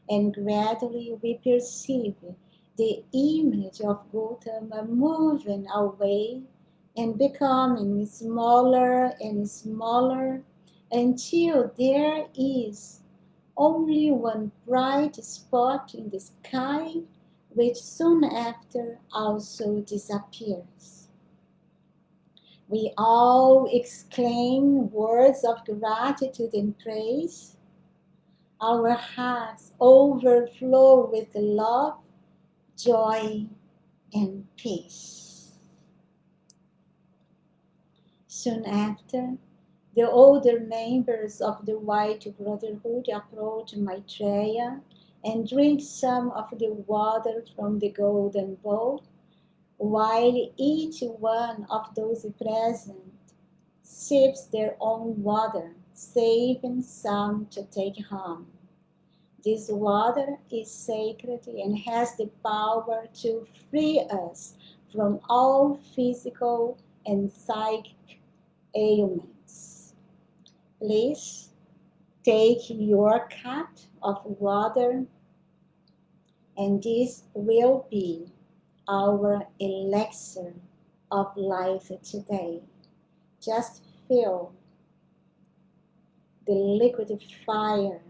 and gradually we perceive the image of Gautama moving away and becoming smaller and smaller until there is only one bright spot in the sky, which soon after also disappears. We all exclaim words of gratitude and praise. Our hearts overflow with love, joy, and peace. Soon after, the older members of the White Brotherhood approach Maitreya and drink some of the water from the golden bowl, while each one of those present sips their own water, saving some to take home. This water is sacred and has the power to free us from all physical and psychic ailments. Please take your cup of water, and this will be our elixir of life today. Just feel the liquid fire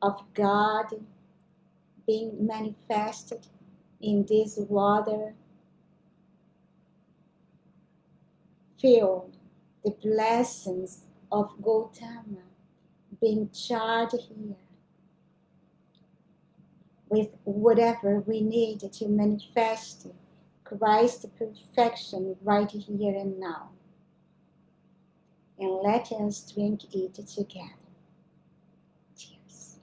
of God being manifested in this water. Feel the blessings of Gautama being charged here with whatever we need to manifest Christ's perfection right here and now. And let us drink it together. Cheers.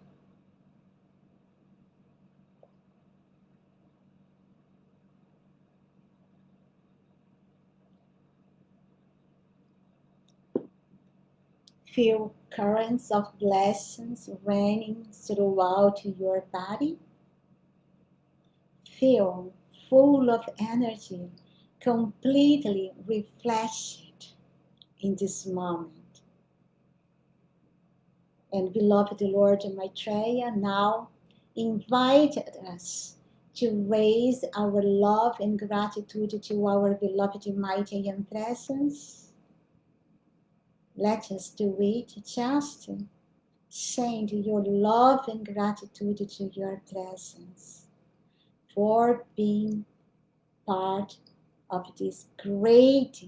Feel currents of blessings raining throughout your body. Feel full of energy, completely refreshed in this moment. And beloved Lord Maitreya now invited us to raise our love and gratitude to our beloved Maitreyan presence. Let us do it, just send your love and gratitude to your presence for being part of this great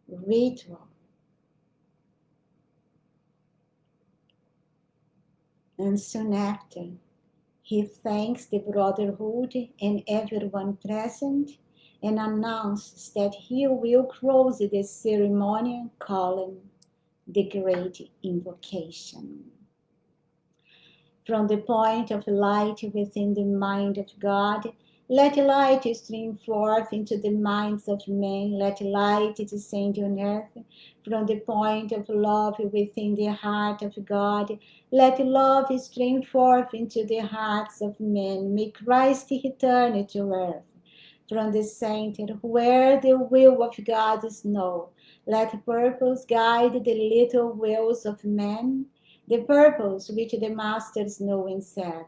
ritual. And soon after, he thanks the Brotherhood and everyone present and announces that he will close the ceremony calling the Great Invocation. From the point of light within the mind of God, Let light stream forth into the minds of men. Let light descend on earth from the point of love within the heart of God. Let love stream forth into the hearts of men. May Christ return to earth from the center where the will of God is known. Let purpose guide the little wills of men, the purpose which the masters know and serve.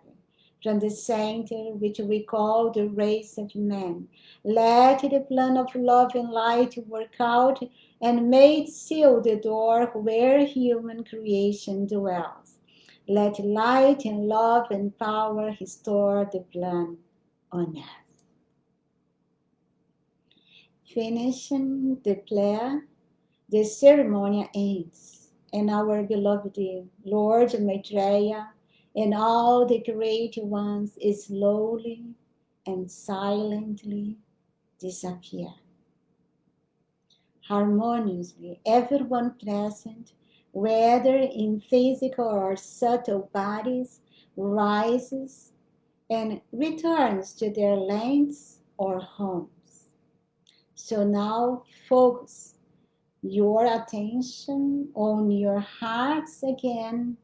From the center which we call the race of men, let the plan of love and light work out, and may it seal the door where human creation dwells. Let light and love and power restore the plan on earth. Finishing the prayer, the ceremony ends, and our beloved Lord Maitreya and all the great ones slowly and silently disappear. Harmoniously, everyone present, whether in physical or subtle bodies, rises and returns to their lands or homes. So now focus your attention on your hearts again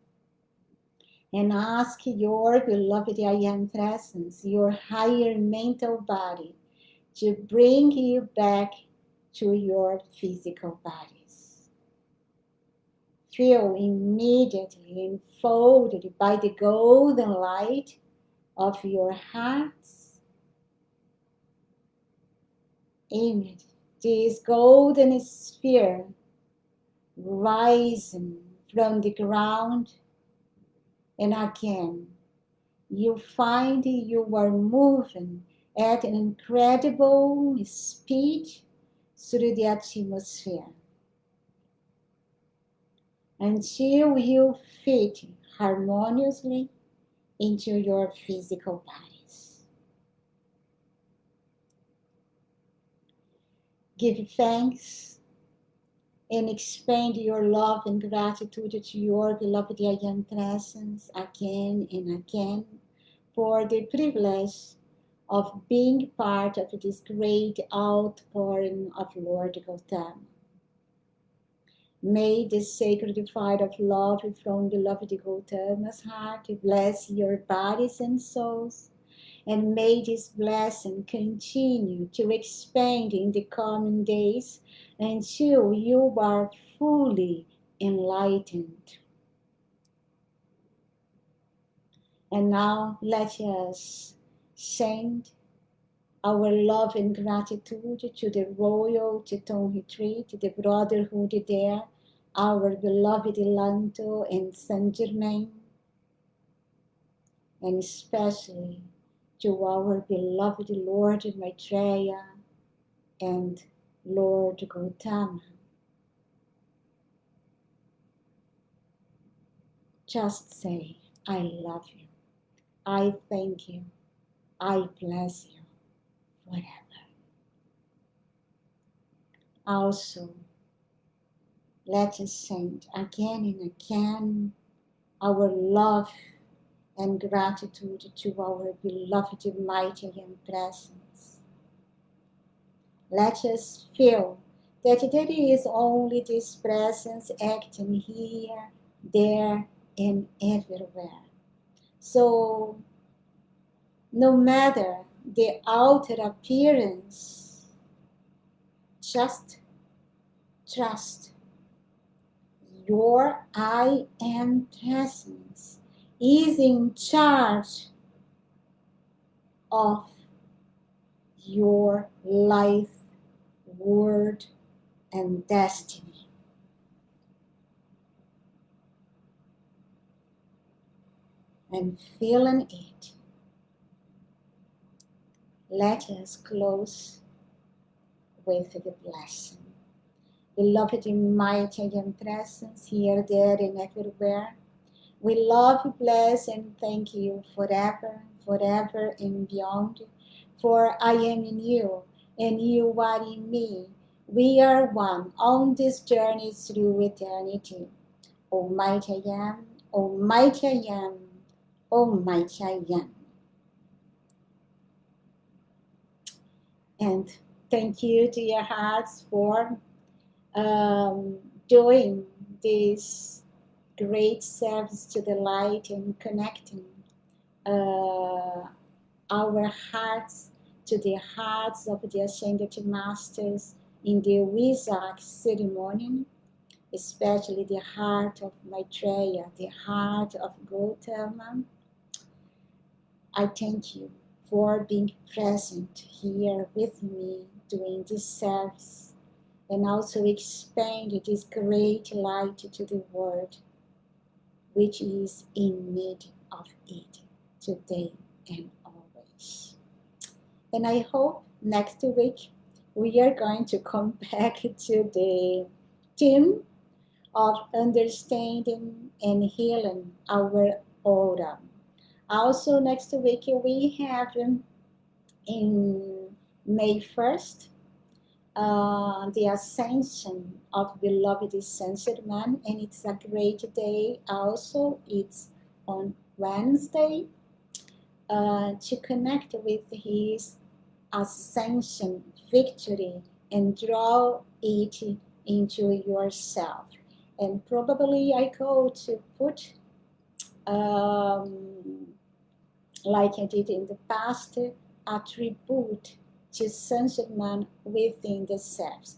and ask your beloved I Am presence, your higher mental body, to bring you back to your physical bodies. Feel immediately enfolded by the golden light of your hearts. Image this golden sphere rising from the ground, and again you find you are moving at an incredible speed through the atmosphere until you fit harmoniously into your physical bodies. Give thanks and expand your love and gratitude to your beloved I Am presence again and again for the privilege of being part of this great outpouring of Lord Gautama. May the sacred fire of love from beloved Gautama's heart bless your bodies and souls, and may this blessing continue to expand in the coming days until you are fully enlightened. And now let us send our love and gratitude to the Royal Teton Retreat, the Brotherhood there, our beloved Lanto and Saint Germain, and especially to our beloved Lord Maitreya and Lord Gautama. Just say, I love you, I thank you, I bless you forever. Also, let us send again and again our love and gratitude to our beloved mighty and presence. Let us feel that there is only this presence acting here, there, and everywhere. So, no matter the outer appearance, just trust your I Am presence is in charge of your life, word, and destiny. And feeling it, let us close with the blessing. Beloved mighty and presence here, there, and everywhere, we love, bless, and thank you forever, forever, and beyond. For I am in you, and you are in me. We are one on this journey through eternity. Almighty I am, Almighty I am, Almighty I am. And thank you to your hearts for um, doing this great service to the light and connecting uh, our hearts to the hearts of the Ascended Masters in the Wesak ceremony, especially the heart of Maitreya, the heart of Gautama. I thank you for being present here with me doing this service and also expand this great light to the world which is in need of it today and always. And I hope next week we are going to come back to the theme of understanding and healing our aura. Also, next week we have in May 1st the ascension of beloved sensed man, and it's a great day also. It's on Wednesday to connect with his ascension victory and draw it into yourself. And probably I go to put um, like I did in the past, attribute to sensed man within the selves.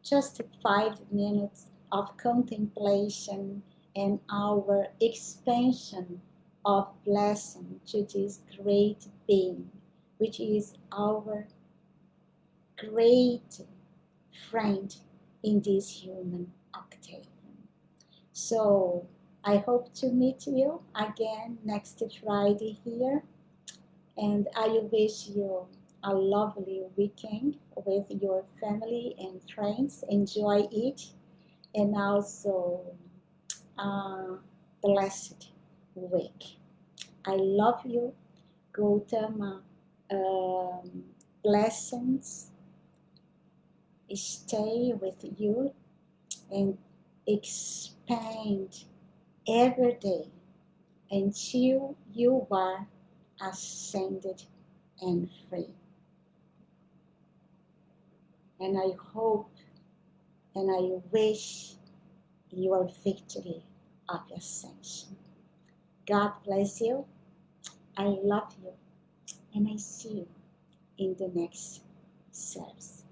Just 5 minutes of contemplation and our expansion of blessing to this great being, which is our great friend in this human octave. So I hope to meet you again next Friday here, and I wish you a lovely weekend with your family and friends. Enjoy it, and also a blessed week. I love you. Gautama blessings stay with you and expand every day until you are ascended and free. And I hope and I wish your victory of ascension. God bless you. I love you. And I see you in the next service.